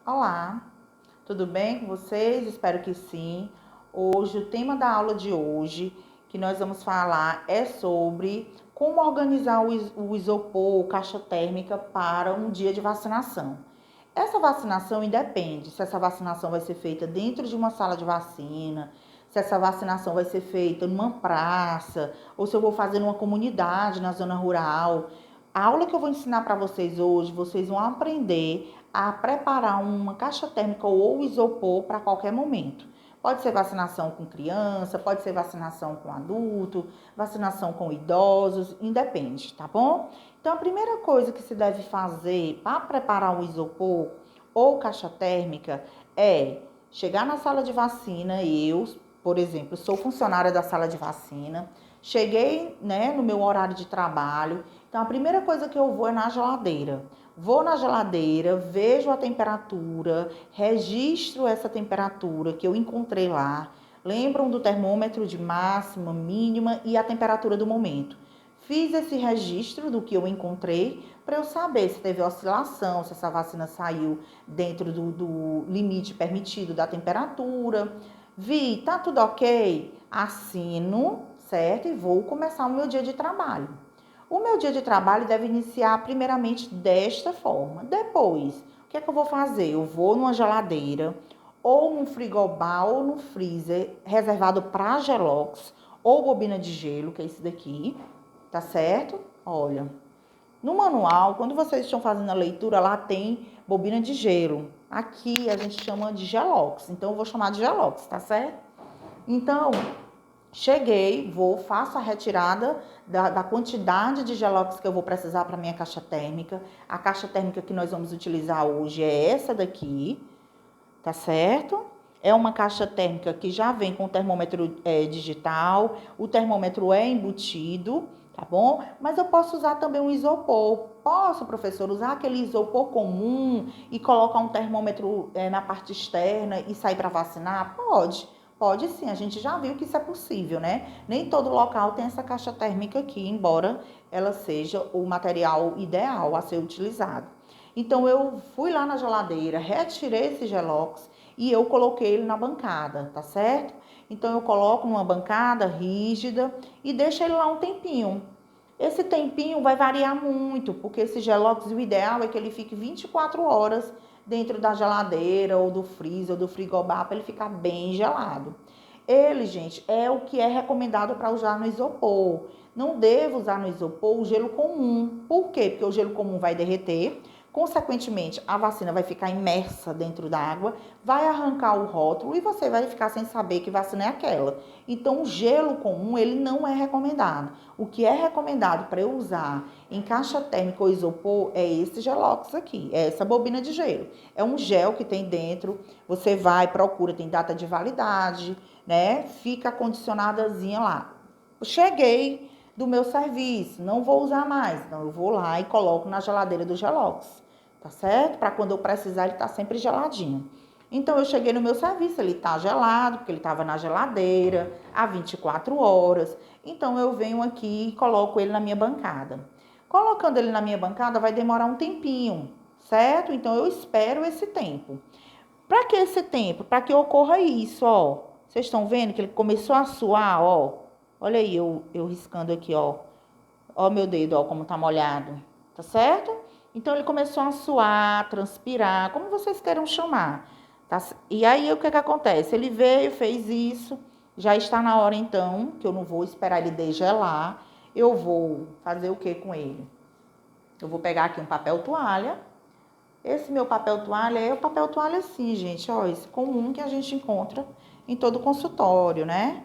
Olá, tudo bem com vocês? Espero que sim. Hoje, o tema da aula de hoje que nós vamos falar é sobre como organizar o isopor, caixa térmica para um dia de vacinação. Essa vacinação independe se essa vacinação vai ser feita dentro de uma sala de vacina, se essa vacinação vai ser feita numa praça, ou se eu vou fazer numa comunidade, na zona rural. A aula que eu vou ensinar para vocês hoje, vocês vão aprender a preparar uma caixa térmica ou isopor para qualquer momento. Pode ser vacinação com criança, pode ser vacinação com adulto, vacinação com idosos, independe, tá bom? Então, a primeira coisa que se deve fazer para preparar um isopor ou caixa térmica é chegar na sala de vacina. Eu, por exemplo, sou funcionária da sala de vacina, cheguei, no meu horário de trabalho. Então, a primeira coisa que eu vou é na geladeira. Vou na geladeira, vejo a temperatura, registro essa temperatura que eu encontrei lá. Lembram do termômetro de máxima, mínima e a temperatura do momento. Fiz esse registro do que eu encontrei para eu saber se teve oscilação, se essa vacina saiu dentro do limite permitido da temperatura. Vi, tá tudo ok? Assino, certo? E vou começar o meu dia de trabalho. O meu dia de trabalho deve iniciar primeiramente desta forma. Depois, o que é que eu vou fazer? Eu vou numa geladeira, ou num frigobar, ou no freezer, reservado para gelox, ou bobina de gelo, que é esse daqui, tá certo? Olha, no manual, quando vocês estão fazendo a leitura, lá tem bobina de gelo. Aqui a gente chama de gelox, então eu vou chamar de gelox, tá certo? Então, cheguei, faço a retirada da quantidade de gelox que eu vou precisar para minha caixa térmica. A caixa térmica que nós vamos utilizar hoje é essa daqui, tá certo? É uma caixa térmica que já vem com o termômetro digital, o termômetro é embutido, tá bom? Mas eu posso usar também um isopor. Posso, professor, usar aquele isopor comum e colocar um termômetro na parte externa e sair para vacinar? Pode. Pode sim, a gente já viu que isso é possível, né? Nem todo local tem essa caixa térmica aqui, embora ela seja o material ideal a ser utilizado. Então, eu fui lá na geladeira, retirei esse gelox e eu coloquei ele na bancada, tá certo? Então, eu coloco numa bancada rígida e deixo ele lá um tempinho. Esse tempinho vai variar muito, porque esse gelox, o ideal é que ele fique 24 horas dentro da geladeira ou do freezer ou do frigobar para ele ficar bem gelado. Ele, gente, é o que é recomendado para usar no isopor. Não devo usar no isopor o gelo comum. Por quê? Porque o gelo comum vai derreter, consequentemente, a vacina vai ficar imersa dentro da água, vai arrancar o rótulo e você vai ficar sem saber que vacina é aquela. Então, o gelo comum, ele não é recomendado. O que é recomendado para eu usar em caixa térmica ou isopor é esse gelox aqui, é essa bobina de gelo. É um gel que tem dentro, você vai, procura, tem data de validade, né? Fica condicionadazinha lá. Cheguei do meu serviço, não vou usar mais. Então, eu vou lá e coloco na geladeira do gelox, tá certo? Para quando eu precisar, ele tá sempre geladinho. Então, eu cheguei no meu serviço, ele tá gelado, porque ele tava na geladeira há 24 horas. Então, eu venho aqui e coloco ele na minha bancada. Colocando ele na minha bancada vai demorar um tempinho, certo? Então, eu espero esse tempo. Para que esse tempo? Para que ocorra isso, ó. Vocês estão vendo que ele começou a suar, ó. Olha aí, eu riscando aqui, ó. Ó meu dedo, ó, como tá molhado. Tá certo? Então, ele começou a suar, transpirar, como vocês queiram chamar. Tá? E aí, o que acontece? Ele veio, fez isso. Já está na hora, então, que eu não vou esperar ele degelar. Eu vou fazer o que com ele? Eu vou pegar aqui um papel toalha. Esse meu papel toalha é o papel toalha assim, gente, ó, esse comum que a gente encontra em todo consultório, né?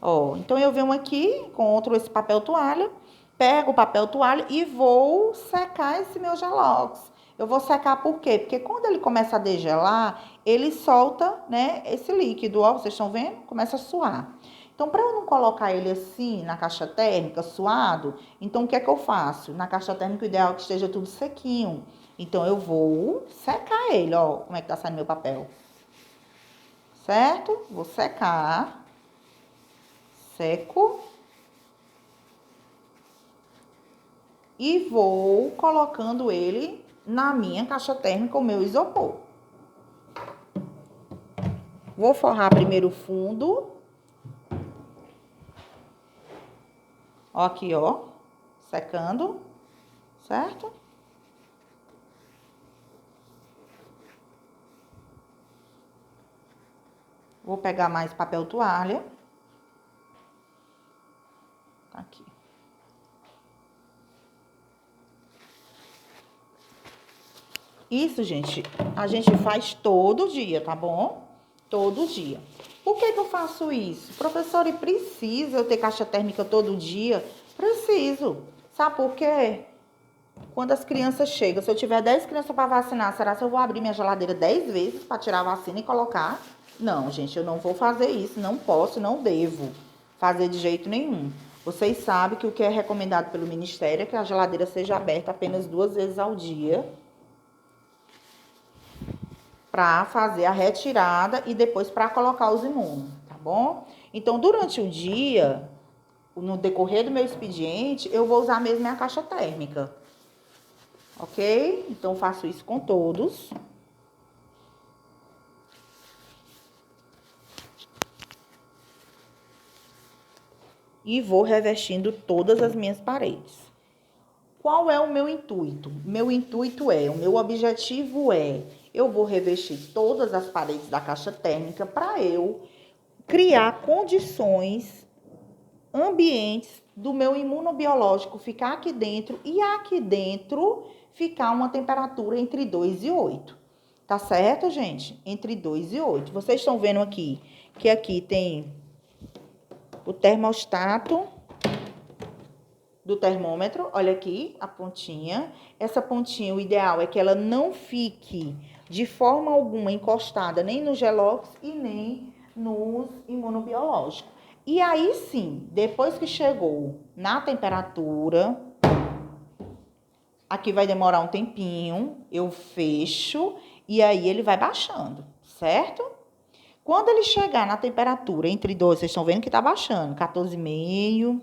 Ó, então eu venho aqui, encontro esse papel toalha, pego o papel toalha e vou secar esse meu gelox. Eu vou secar por quê? Porque quando ele começa a degelar, ele solta, né, esse líquido, ó, vocês estão vendo? Começa a suar. Então, para eu não colocar ele assim na caixa térmica, suado, então o que é que eu faço? Na caixa térmica, o ideal é que esteja tudo sequinho. Então, eu vou secar ele, ó, como é que tá saindo meu papel. Certo? Vou secar. Seco. E vou colocando ele na minha caixa térmica o meu isopor. Vou forrar primeiro o fundo. Ó, aqui, ó, secando, certo? Vou pegar mais papel toalha. Aqui. Isso, gente, a gente faz todo dia, tá bom? Todo dia. Por que eu faço isso? Professora, e precisa eu ter caixa térmica todo dia? Preciso. Sabe por quê? Quando as crianças chegam, se eu tiver 10 crianças para vacinar, será que eu vou abrir minha geladeira 10 vezes para tirar a vacina e colocar? Não, gente, eu não vou fazer isso, não posso, não devo fazer de jeito nenhum. Vocês sabem que o que é recomendado pelo Ministério é que a geladeira seja aberta apenas 2 vezes ao dia para fazer a retirada e depois para colocar os imunos, tá bom? Então, durante o dia, no decorrer do meu expediente, eu vou usar mesmo a caixa térmica. Ok? Então, faço isso com todos. E vou revestindo todas as minhas paredes. Qual é o meu intuito? O meu objetivo é, eu vou revestir todas as paredes da caixa térmica para eu criar condições, ambientes do meu imunobiológico ficar aqui dentro e aqui dentro ficar uma temperatura entre 2 e 8. Tá certo, gente? Entre 2 e 8. Vocês estão vendo aqui que aqui tem o termostato do termômetro. Olha aqui a pontinha. Essa pontinha, o ideal é que ela não fique de forma alguma encostada nem no gelox e nem nos imunobiológicos. E aí sim, depois que chegou na temperatura, aqui vai demorar um tempinho, eu fecho e aí ele vai baixando, certo? Quando ele chegar na temperatura entre 2, vocês estão vendo que tá baixando, 14,5.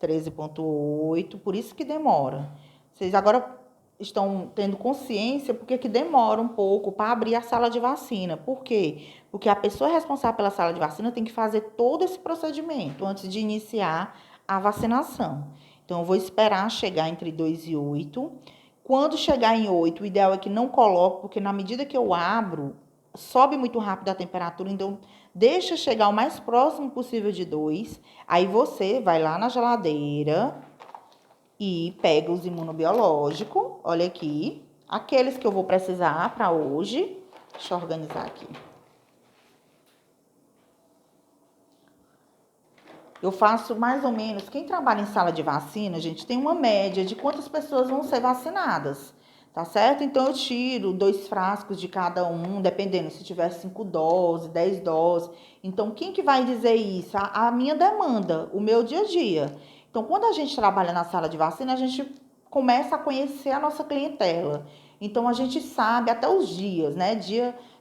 13,8, por isso que demora. Vocês agora estão tendo consciência porque que demora um pouco para abrir a sala de vacina. Por quê? Porque a pessoa responsável pela sala de vacina tem que fazer todo esse procedimento antes de iniciar a vacinação. Então, eu vou esperar chegar entre 2 e 8. Quando chegar em 8, o ideal é que não coloque, porque na medida que eu abro, sobe muito rápido a temperatura, então deixa chegar o mais próximo possível de 2. Aí você vai lá na geladeira e pega os imunobiológicos, olha aqui, aqueles que eu vou precisar para hoje. Deixa eu organizar aqui. Eu faço mais ou menos, quem trabalha em sala de vacina, gente, tem uma média de quantas pessoas vão ser vacinadas, tá certo? Então, eu tiro 2 frascos de cada um, dependendo, se tiver 5 doses, 10 doses. Então, quem que vai dizer isso? A minha demanda, o meu dia a dia. Então, quando a gente trabalha na sala de vacina, a gente começa a conhecer a nossa clientela. Então, a gente sabe até os dias, né?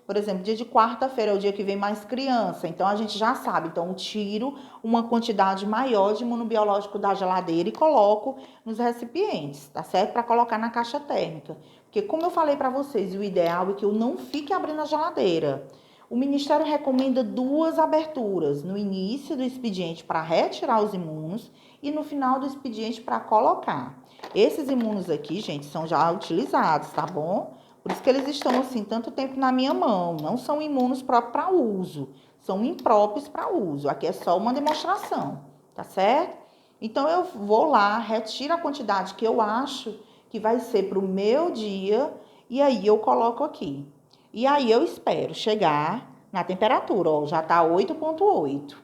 Por exemplo, dia de quarta-feira é o dia que vem mais criança. Então, a gente já sabe. Então, eu tiro uma quantidade maior de imunobiológico da geladeira e coloco nos recipientes, tá certo? Para colocar na caixa térmica. Porque, como eu falei para vocês, o ideal é que eu não fique abrindo a geladeira. O Ministério recomenda 2 aberturas, no início do expediente para retirar os imunos e no final do expediente para colocar. Esses imunos aqui, gente, são já utilizados, tá bom? Por isso que eles estão assim tanto tempo na minha mão. Não são imunos próprios para uso, são impróprios para uso. Aqui é só uma demonstração, tá certo? Então eu vou lá, retiro a quantidade que eu acho que vai ser para o meu dia e aí eu coloco aqui. E aí eu espero chegar na temperatura, ó, já tá 8,8.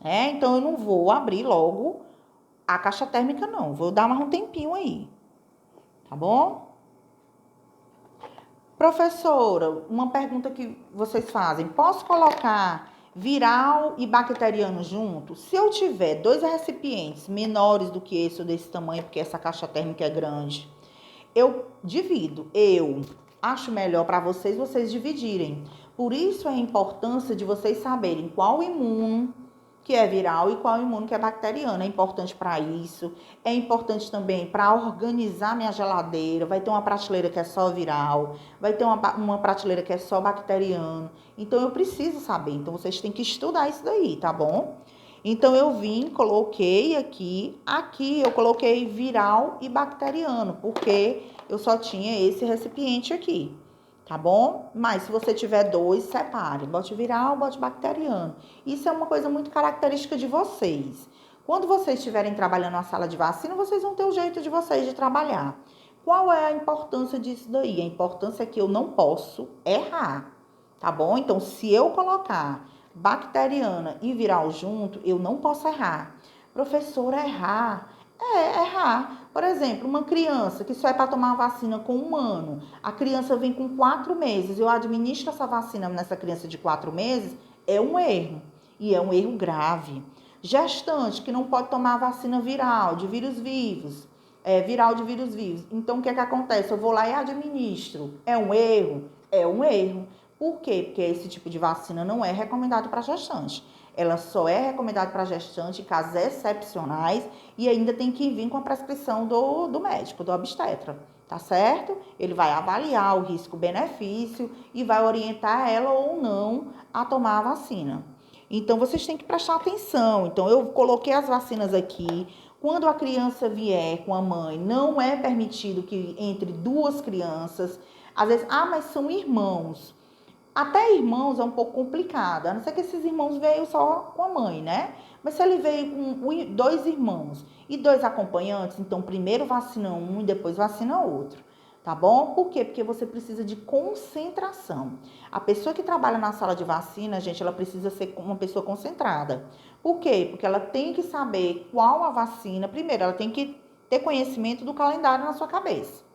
Então eu não vou abrir logo a caixa térmica não, vou dar mais um tempinho aí. Tá bom? Professora, uma pergunta que vocês fazem: posso colocar viral e bacteriano junto? Se eu tiver 2 recipientes menores do que esse ou desse tamanho, porque essa caixa térmica é grande, eu divido. Eu acho melhor para vocês dividirem. Por isso a importância de vocês saberem qual imuno que é viral, e qual imuno, que é bacteriano. É importante para isso. É importante também para organizar minha geladeira. Vai ter uma prateleira que é só viral, vai ter uma prateleira que é só bacteriano. Então, eu preciso saber. Então, vocês têm que estudar isso daí, tá bom? Então, eu coloquei aqui eu coloquei viral e bacteriano, porque eu só tinha esse recipiente aqui, tá bom? Mas se você tiver dois, separe. Bote viral, bote bacteriano. Isso é uma coisa muito característica de vocês. Quando vocês estiverem trabalhando na sala de vacina, vocês vão ter o jeito de vocês de trabalhar. Qual é a importância disso daí? A importância é que eu não posso errar, tá bom? Então, se eu colocar bacteriana e viral junto, eu não posso errar. Professora, errar. Errar. Por exemplo, uma criança que só é para tomar a vacina com 1 ano, a criança vem com 4 meses, eu administro essa vacina nessa criança de 4 meses, é um erro. E é um erro grave. Gestante que não pode tomar a vacina viral, de vírus vivos, viral de vírus vivos. Então, o que é que acontece? Eu vou lá e administro. É um erro? É um erro. Por quê? Porque esse tipo de vacina não é recomendado para gestante. Ela só é recomendada para gestante em casos excepcionais e ainda tem que vir com a prescrição do médico, do obstetra, tá certo? Ele vai avaliar o risco-benefício e vai orientar ela ou não a tomar a vacina. Então, vocês têm que prestar atenção. Então, eu coloquei as vacinas aqui. Quando a criança vier com a mãe, não é permitido que entre 2 crianças. Às vezes, mas são irmãos. Até irmãos é um pouco complicado, a não ser que esses irmãos veio só com a mãe, né? Mas se ele veio com 2 irmãos e 2 acompanhantes, então primeiro vacina um e depois vacina outro, tá bom? Por quê? Porque você precisa de concentração. A pessoa que trabalha na sala de vacina, gente, ela precisa ser uma pessoa concentrada. Por quê? Porque ela tem que saber qual a vacina. Primeiro, ela tem que ter conhecimento do calendário na sua cabeça.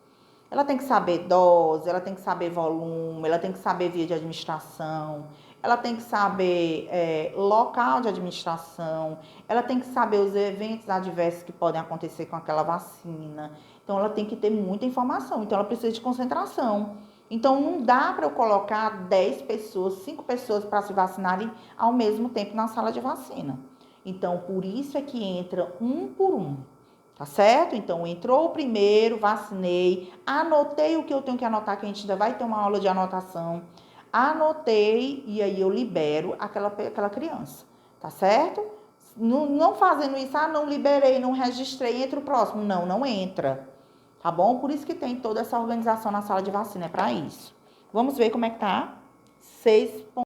Ela tem que saber dose, ela tem que saber volume, ela tem que saber via de administração, ela tem que saber local de administração, ela tem que saber os eventos adversos que podem acontecer com aquela vacina. Então, ela tem que ter muita informação. Então, ela precisa de concentração. Então, não dá para eu colocar 10 pessoas, 5 pessoas para se vacinarem ao mesmo tempo na sala de vacina. Então, por isso é que entra um por um. Tá certo? Então, entrou o primeiro, vacinei, anotei o que eu tenho que anotar, que a gente ainda vai ter uma aula de anotação. Anotei e aí eu libero aquela criança, tá certo? Não fazendo isso, não liberei, não registrei, entra o próximo. Não, não entra, tá bom? Por isso que tem toda essa organização na sala de vacina, é para isso. Vamos ver como é que tá? 6.